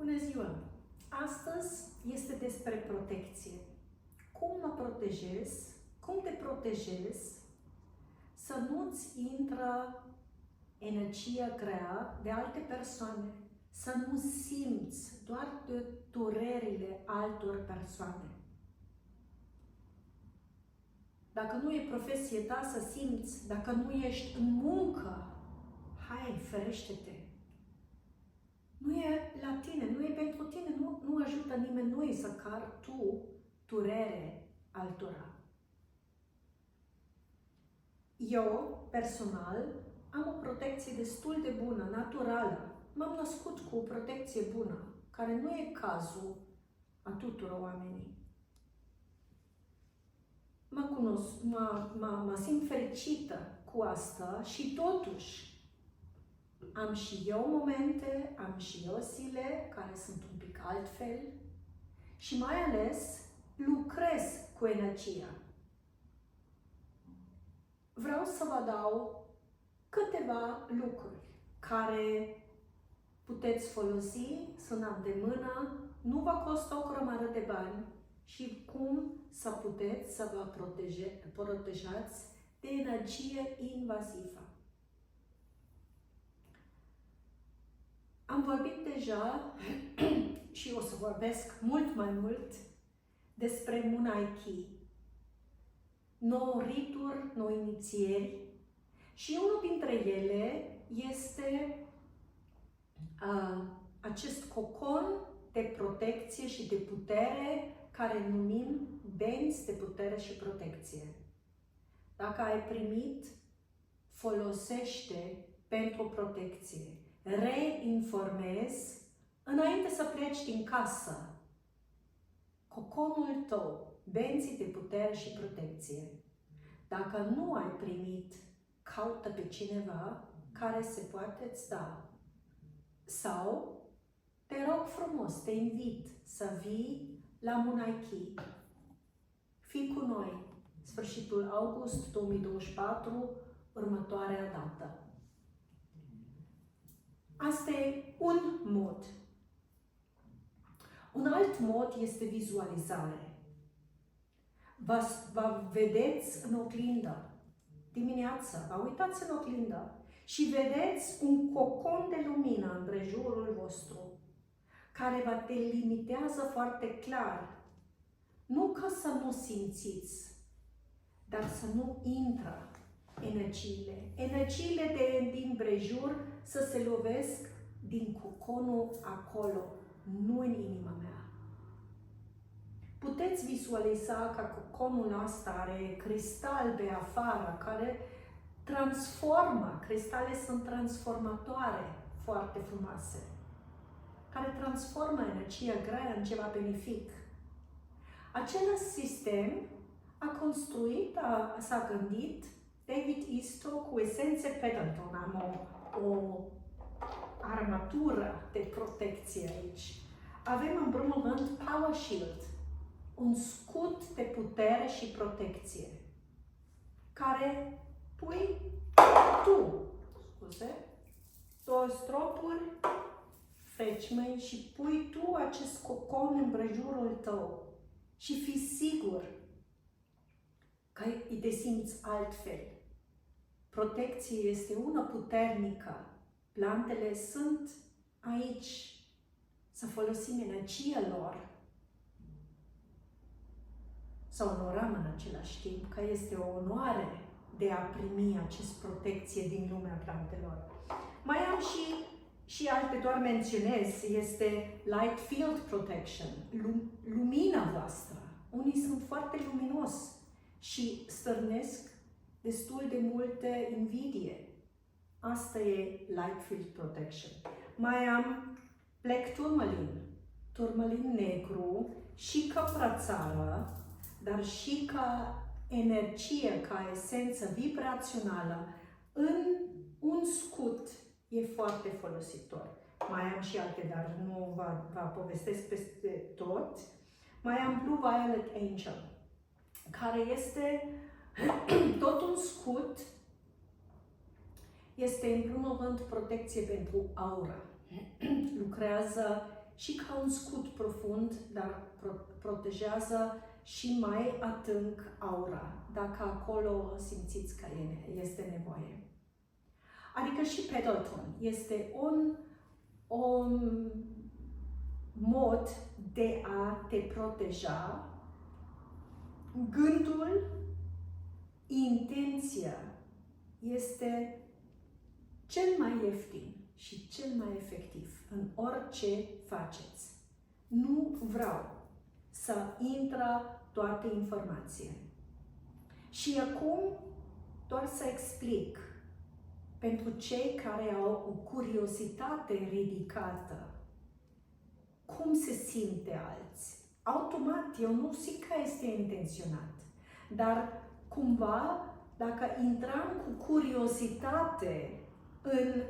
Bună ziua! Astăzi este despre protecție. Cum mă protejez? Cum te protejezi să nu-ți intră energia grea de alte persoane, să nu simți doar de durerile altor persoane. Dacă nu e profesie ta să simți, dacă nu ești în muncă, hai, ferește-te! Nu e la tine, nu e pentru tine, nu ajută nimeni să cari tu durere altora. Eu, personal, am o protecție destul de bună, naturală. M-am născut cu o protecție bună, care nu e cazul a tuturor oamenii. Mă simt fericită cu asta și totuși am și eu momente, am și eu zile care sunt un pic altfel și mai ales lucrez cu energia. Vreau să vă dau câteva lucruri care puteți folosi, sunt la îndemână, nu vă costă o grămadă de bani și cum să puteți să vă protejați de energie invazivă. Am vorbit deja și o să vorbesc mult mai mult despre Munaiki. 9 rituri, 9 inițieri și unul dintre ele este acest cocon de protecție și de putere care numim benzi de putere și protecție. Dacă ai primit, folosește pentru protecție. Reinformezi înainte să pleci din casă. Coconul tău, benzii de putere și protecție. Dacă nu ai primit, caută pe cineva care se poate îți da. Sau te rog frumos, te invit să vii la Munaiki. Fii cu noi, sfârșitul august 2024, următoarea dată. Asta e un mod. Un alt mod este vizualizare. Vă vedeți în oglindă dimineața, vă uitați în oglindă și vedeți un cocon de lumină în prejurul vostru care vă delimitează foarte clar. Nu ca să nu simțiți, dar să nu intră energiile. Energiile din prejur să se lovesc din coconul acolo, nu în inima mea. Puteți vizualiza că coconul ăsta are cristal pe afară, care transformă, cristale sunt transformatoare, foarte frumoase, care transformă energia grea în ceva benefic. Același sistem a construit, s-a gândit David Isto cu esențe Pendleton. Am o armatură de protecție aici. Avem în primul rând Power Shield, un scut de putere și protecție, care pui tu, două stropuri, freci mâini și pui tu acest cocon în prejurul tău și fii sigur că te simți altfel. Protecție este una puternică. Plantele sunt aici să folosim energia lor. Să onorăm în același timp că este o onoare de a primi această protecție din lumea plantelor. Mai am și alte, doar menționez, este Light Field Protection, lumina voastră. Unii sunt foarte luminos și stârnesc destul de multă invidie. Asta e Light Field Protection. Mai am Black Tourmaline, turmalin negru și ca frățară, dar și ca energie, ca esență vibrațională în un scut e foarte folositor. Mai am și alte, dar nu vă povestesc peste tot. Mai am Blue Violet Angel, care este tot un scut, este în primul rând protecție pentru aura. Lucrează și ca un scut profund, dar protejează și mai adânc aura, dacă acolo simțiți că este nevoie. Adică și Pendleton este un mod de a te proteja. Gândul, intenția este cel mai ieftin și cel mai efectiv în orice faceți. Nu vreau să intră toate informațiile. Și acum doar să explic pentru cei care au o curiozitate ridicată cum se simte alții. Automat, eu nu zic că este intenționat, dar cumva, dacă intram cu curiozitate în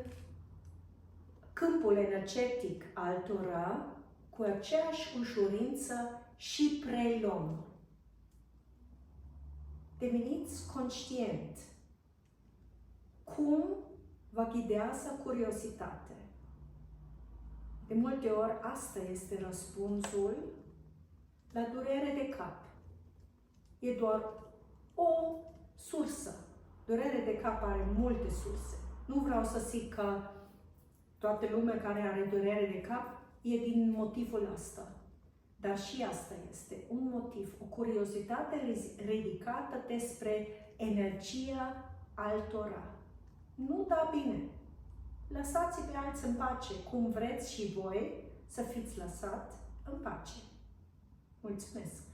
câmpul energetic altora, cu aceeași ușurință și preluăm. Deveniți conștient cum vă ghidează curiozitatea. De multe ori, asta este răspunsul la durere de cap. E doar o sursă. Durere de cap are multe surse. Nu vreau să zic că toată lumea care are durere de cap e din motivul ăsta. Dar și asta este un motiv, o curiozitate ridicată despre energia altora. Nu da bine. Lăsați pe alții în pace, cum vreți și voi să fiți lăsat în pace. Mulțumesc!